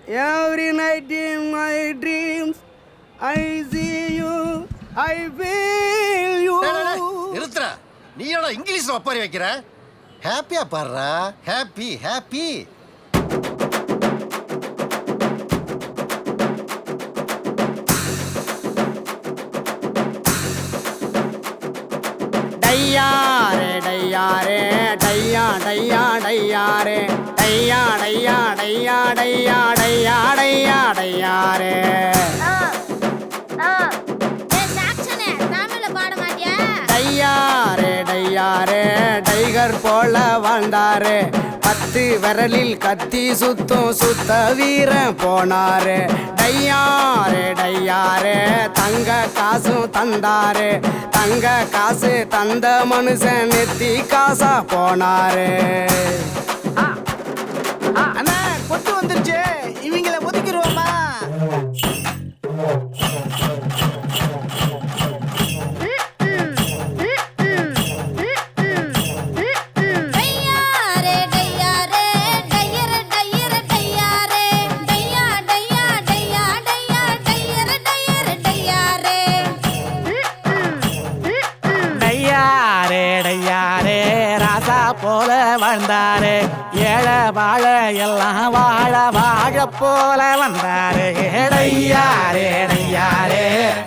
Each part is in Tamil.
Every night in my dreams I see you, I feel you. நிறுத்துற. நீ ஏடா இங்கிலீஷ்ல ஒப்பாரி வைக்கிற? ஹாப்பியா பாடுறா. Happy happy. டையாரே டையாரே டையா டையா டையாரே டையா டையா டையா டையா டையா டையா டையாரே. டையாரே டையாரே டைகர் போல வாழ்ந்தாரே, 10 விரலில் கத்தி சுத்தும் சுத்த வீரன் போனாரு. டையாரே டையாரே தங்க காசும் தந்தாரு, தங்க காசு தந்த மனுஷன் நெத்தி காசா போனாரு. அண்ணா கொட்டு வந்துருச்சு, இவங்கள ஒதுக்கிடுவோமா? போல வாழ்ந்தாரு, ஏழை வாழ எல்லாம் வாழ வாழ போல வந்தாரு. டையாரே டையாரே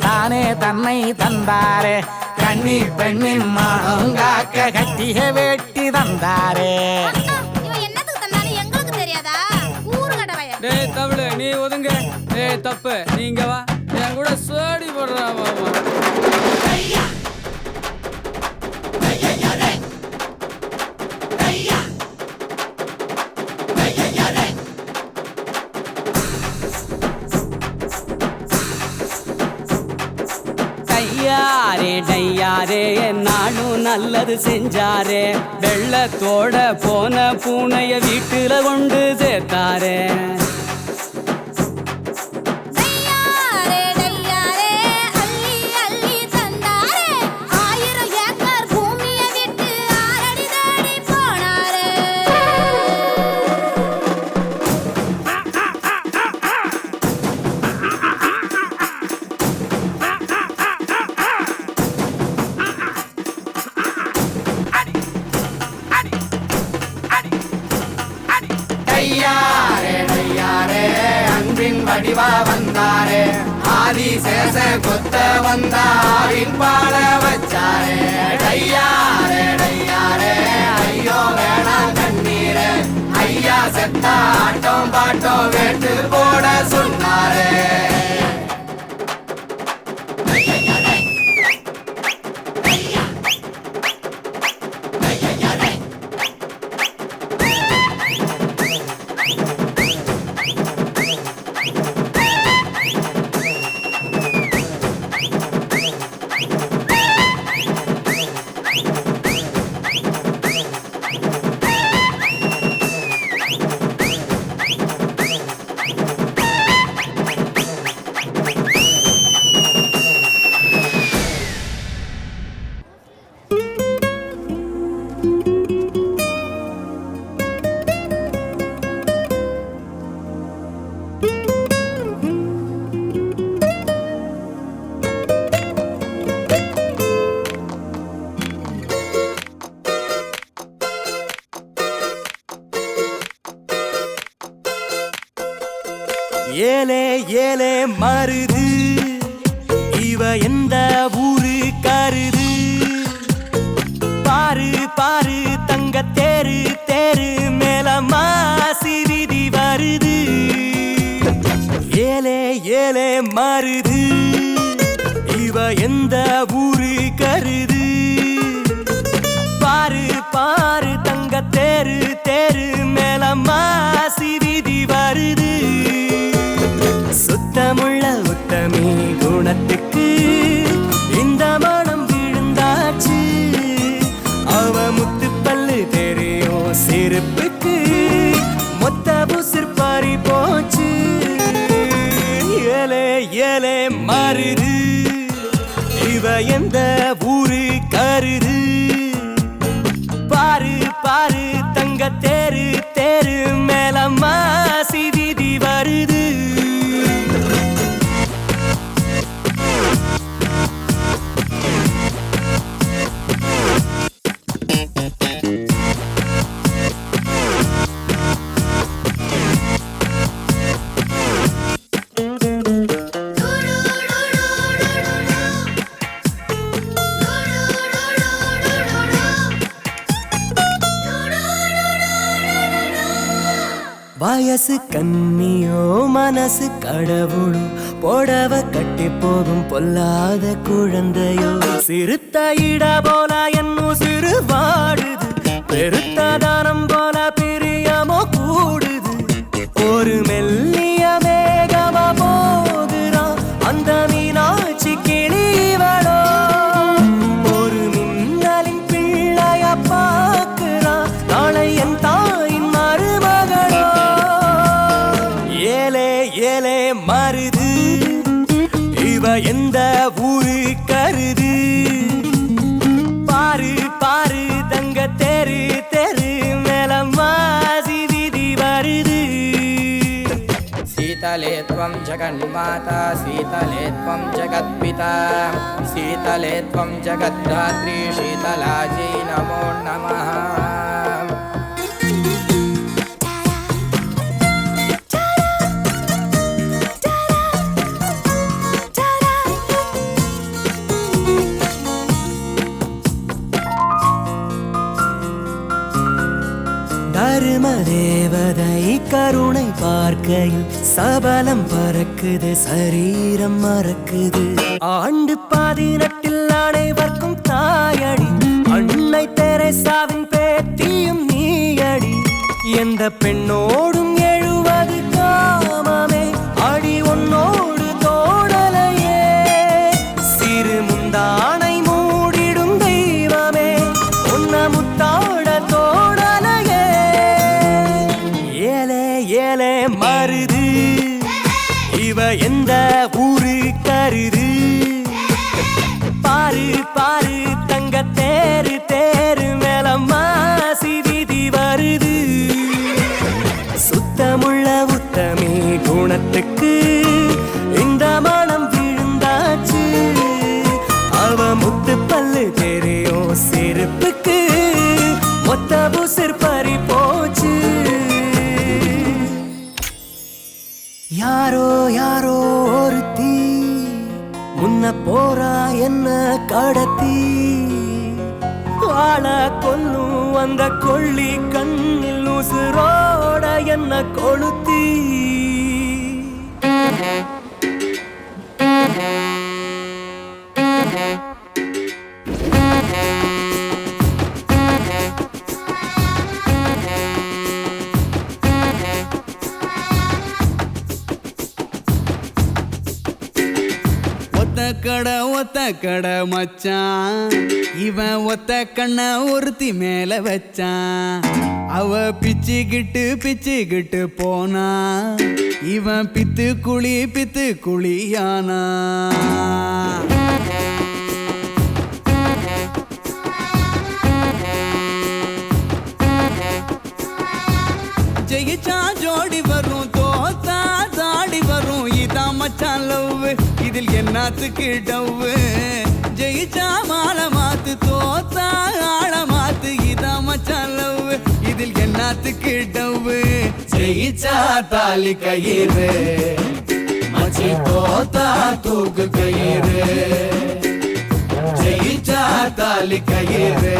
தானே தன்னை தந்தாரே, கண்ணி பெண்ணின் மாங்காக்க கட்டிய வெட்டி தந்தாரே. டேய் தமிழ் நீ ஒதுங்க. டேய் தப்பு நீங்க வா, என் கூட சோடி போடுறா. டையாரே டையாரே நானும் நல்லது செஞ்சாரே, வெள்ளத்தோட போன பூனைய வீட்டுல கொண்டு சேர்த்தாரே. அன்பின் வடிவா வந்தாரே, ஆதி சேச கொத்த வந்தாரின் பாட வச்சாரே. டையாரே டையாரே ஐயோ வேணாம் கண்ணீரே, ஐயா செத்தா ஆட்டம் பாட்டம் வேட்டு போட சொன்னாரே. ஏலே ஏலே மருது இவ எந்த ஊரு கருது, பாரு பாரு தங்க தேரு தேரு மேல மாசி விதி வருது. ஏலே ஏலே மருது இவ எந்த ஊரு கருது, பாரு பாரு தங்க தேரு தேரு மேல மாசி விதி வருது. சுத்தமுள்ள உத்தமி குணத்துக்கு இந்த மனம் விழுந்தாச்சு, அவ முத்து பல்லு தெரியும் சிரிப்புக்கு மொத்த புசிர் பாரி போச்சு. ஏலே ஏலே மருது இவ எந்த ஊரு கருது, பாரு பாரு தங்க தேரு தேரு மேல மாசி விதி வருது. வயசு கன்னியோ மனசு கடவுளோ போடவ கட்டி போகும் பொல்லாத குழந்தையோ சிறுத்த இட போல என்னும் சிறு வாடுது பெருத்த தானம் போல பிரியமோ கூடுது ஒரு மெல்லிய மேகமா போகிறான் அந்த மீனாட்சி கிளிவளோ ஒரு மின்னலின் பிள்ளைய பார்க்கிறான் நாளை என் தாயின் மருமகளோ ஏலே ஏலே மருது இவ எந்த ஊரு கருது பாரு பாரு தங்க தெரு தெரு மேலம்மாசி வீதி வருது शीतले त्वं जगन्माता शीतले त्वं जगत्पिता शीतले त्वं जगद्धात्री शीतलायै नमो नमः தர்ம தேவதை கருணை பார்க்கையில் சபலம் பறக்குது சரீரம் மறக்குது ஆண்டு 18 அனைவர்க்கும் தாயடி அன்னை தெரேசாவின் பேத்தியும் நீயடி எந்த பெண்ணோடும் 70 காமமே அடி உன்னோடு தோடலையே சிறு முந்தானை மூடிடும் தெய்வமே உன்ன முத்தாட தோடலையே ஏலே ஏலே மருது இவ எந்த ஊரு கருது பாரு பாரு தங்க தேரு தேரு மேலம்மாசி வீதி வருது சுத்தமுள்ள உத்தமே குணத்துக்கு இந்த மனம் விழுந்தாச்சு அவ முத்து பல்லு தெரியும் செருப்புக்கு மொத்த புசிர் பறி போச்சு யாரோ யாரோ ஒருத்தி முன்ன போறா என்ன கடத்தி ஆள கொல்லும் அந்த கொள்ளி கண்ணில் உசுரோட என்ன கொளுத்தி ஒத்த கடை மச்சான் இவன் ஒத்த கண்ண ஒருத்தி மேல வச்சான் அவ பிச்சுக்கிட்டு போனா இவன் பித்து குழியானா ஜெயிச்சா ஜோடி வரும் தோத்தா தாடி வரும் இதான் மச்சான் லவ் இதில் என்னத்துக்கு டவ்வு ஜெயிச்சா மாலை மாத்து தோத்தா ஆள மாத்து இதான் மச்சான் லவ் இதில் என்னத்துக்கு டவ்வு ஜெயிச்சா தாலி கயிறு மச்சி தோத்தா தூக்கு கயிறு ஜெயிச்சா தாலி கயிறு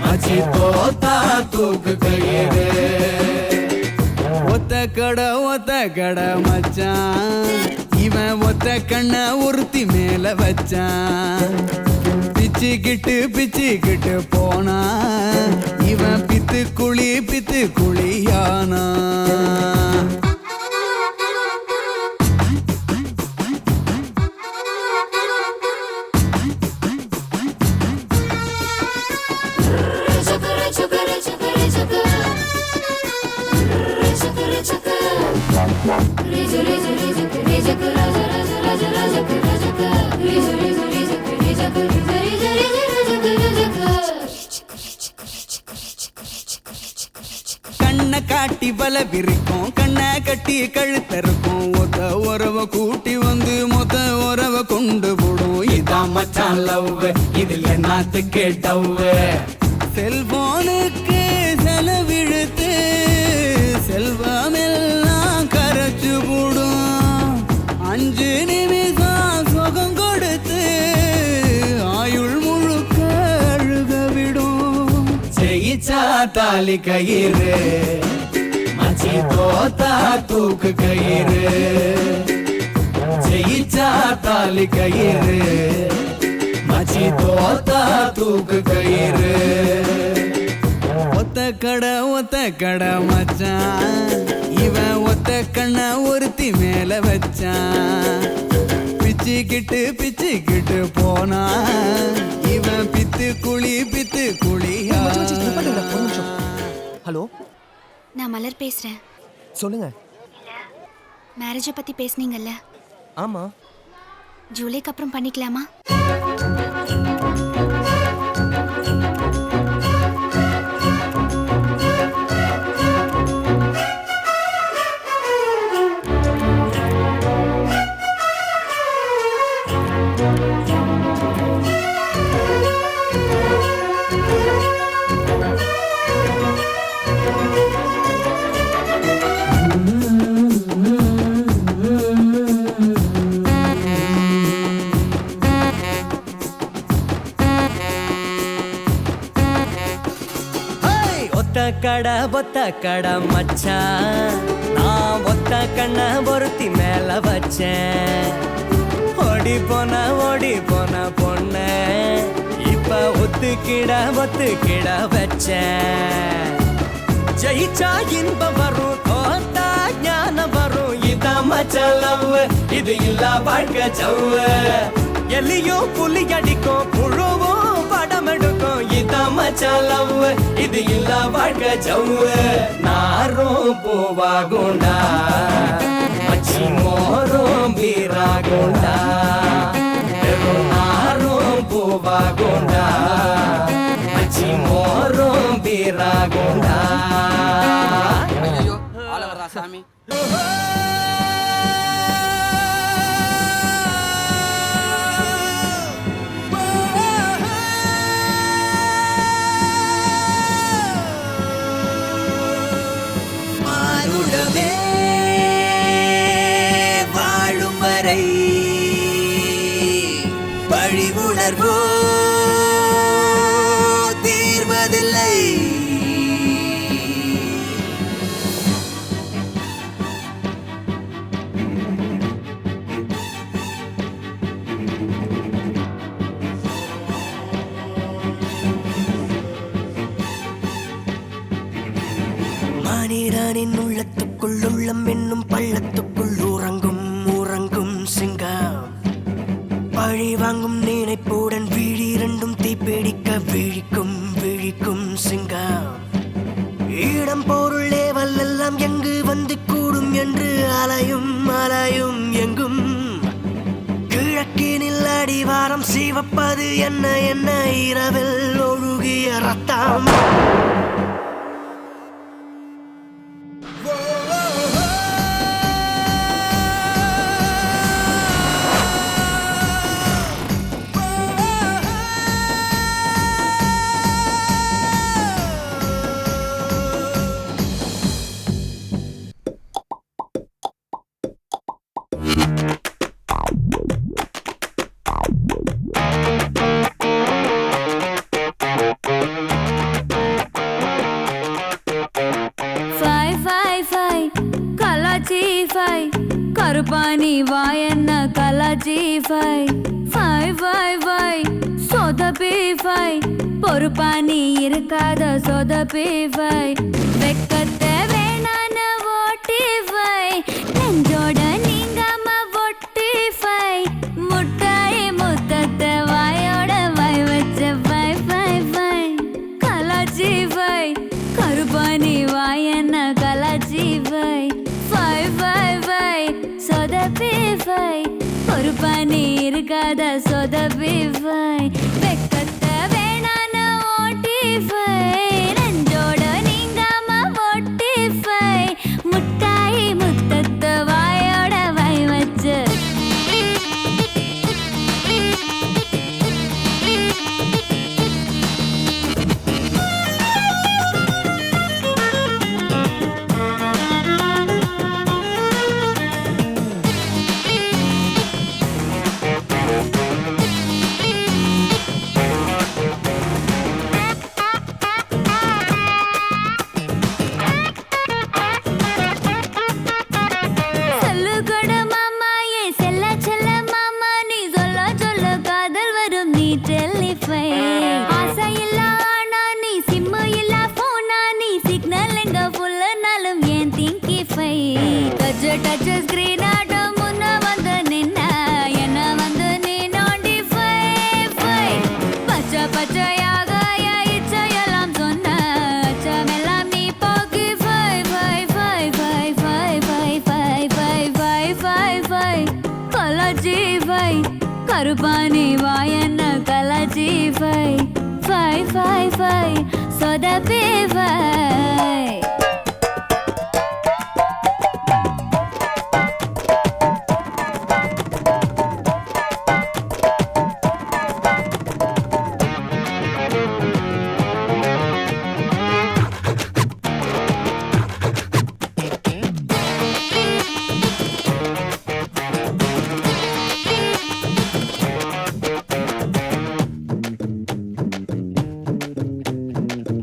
மச்சி தோத்தா தூக்கு கயிறு ஒத்த கடை மச்சான் இவன் ஒத்த கண்ண ஒருத்தி மேல வச்சான் பிச்சுக்கிட்டு போனா இவன் பித்து குழியானா கண்ணை காட்டி வல விரிக்கும் கண்ணை கட்டி கழுத்தருக்கும் ஒத்த உறவை கூட்டி வந்து மொத்த உறவை கொண்டு போடும் இதான் மச்சான் லவ் இதில் என்னத்துக்கு டவ்வு செல்போனுக்கு செலவிழுத்து செல்வமெல்லாம் கரைச்சு போடும் 5 நிமிஷம் சுகம் கொடுத்து ஆயுள் முழுக்க அழுக விடும் ஜெயிச்சா தாலி கயிறு மச்சி மச்சி தோத்தா தூக்கு கயிறு ஜெயிச்சா தாலி கயிறு மச்சி தோத்தா தூக்கு கயிறு ஒத்த கடை மச்சான் இவன் ஒத்த கண்ண ஒருத்தி மேல வச்சான் பிச்சுக்கிட்டு போனா இவன் பித்து குழியா ஹலோ, நான் மலர் பேசுறேன். சொல்லுங்க. மேரேஜை பத்தி பேசுனீங்கல்ல, ஆமா, ஜூலைக்கு அப்புறம் பண்ணிக்கலாமா? ஒத்த கடை மச்சான் நான் ஒத்த கண்ண ஒருத்தி மேல வச்சேன் ஓடி போன பொண்ண இப்ப ஒத்துக்கிட வச்சேன் ஜெயிச்சா இன்பம் வரும் தோத்தா ஞானம் வரும் இதான் மச்சான் லவ் இது இல்ல வாழ்க்கை ஜவ்வு எலியும் புலி அடிக்கும் புழுவும் படம் எடுக்கும் இதான் மச்சான் லவ் இது இல்ல வாழ்க்கை ஜவ்வு நாரும் பூவாகுண்டா மச்சி மோரும் பீராகுண்டா நாரும் பூவாகுண்டா மச்சி மோரும் பீராகுண்டா ஐயோ ஆள வர்றா சாமி. மானுடமே வாழும் வரை பழி உணர்வோ தீர்வதில்லை. மனிதனின் உள்ளத்துக்குள் உள்ளம் என்னும் பள்ளத்துக்குள் உறங்கும் சிங்கம் பழி வாங்கும் நினைப்புடன் விழி இரண்டும் தீப்பிடிக்க விழிக்கும் சிங்கம் இடம் பொருள் ஏவல் எல்லாம் எங்கு வந்து கூடும் என்று அலையும் எங்கும் கிழக்கினில் அடிவாரம் சிவப்பது என்ன இரவில் ஒழுகிய ரத்தம். கருப்பாணி வாயன்ன கலாச்சி ஃபை சொதப்பி ஃபை பொறுப்பாணி இருக்காத சொதப்பி ஃபை வெக்கத்தை வேணான ஓட்டி ஃபை நெஞ்சோட நீங்காம ஒட்டி ஃபை முட்டாய் முத்தத்தை வாயோட வாய் வச்ச ஃபை ஃபை ஃபை கலாச்சி ஃபை கருப்பாணி வாயன்ன கலாச்சி ஃபை சொதப்பி ஃபை பொறுப்பாணி இருக்காத சொதப்பி ஃபை வெக்கத்தை வேணான ஓட்டி ஃபை நெஞ்சோட நீங்காம ஒட்டி ஃபை முட்டாய் முத்தத்தை வாயோட வாய் வச்சு டச் ஸ்கிரீன் ஆட்டம் முன்ன வந்து நின்ன என்ன வந்து நீ நோண்டி ஃபை ஃபை பச்சை பச்சையாக இச்சையெல்லாம் சொன்ன அச்சமெல்லாம் நீ போக்கி ஃபை ஃபை ஃபை ஃபை ஃபை ஃபை ஃபை ஃபை ஃபை ஃபை ஃபை கலச்சி ஃபை கருப்பானி வாயன்ன கலச்சி ஃபை ஃபை ஃபை ஃபை சொதப்பி ஃபை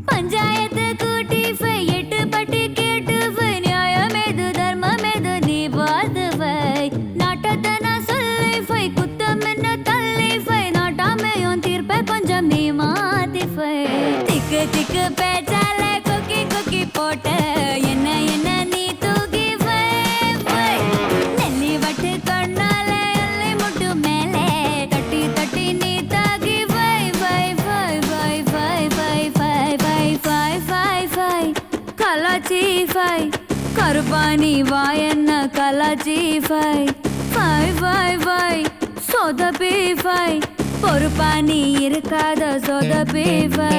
பஞ்சாயத்து கூட்டி ஃபை எட்டு பட்டி கேட்டு ஃபை நியாயம் எது தர்மம் எது நீ பார்த்து ஃபை நாட்டத்தை நான் சொல்லி ஃபை குத்தம் என்ன தள்ளி ஃபை நாட்டாமையும் தீர்ப்பை கொஞ்சம் நீ மாத்தி ஃபை திக்கு திக்கு பேச்சால கொக்கி கொக்கி போட்ட என்ன என்ன நீ தூக்கி ஃபை ஃபை நெல்லி வட்டு கண்ணால எல்லை முட்டு மேலே தட்டி தட்டி நீ தாக்கி ஃபை ஃபை ஃபை ஃபை ஃபை ஃபை ஃபை ஃபை ஃபை ஃபை ஃபை கலாச்சி ஃபை கருப்பானி வாயன்ன கலாச்சி ஃபை ஃபை ஃபை ஃபை சொதப்பி ஃபை பொறுப்பானி இருக்காத சொதப்பி ஃபை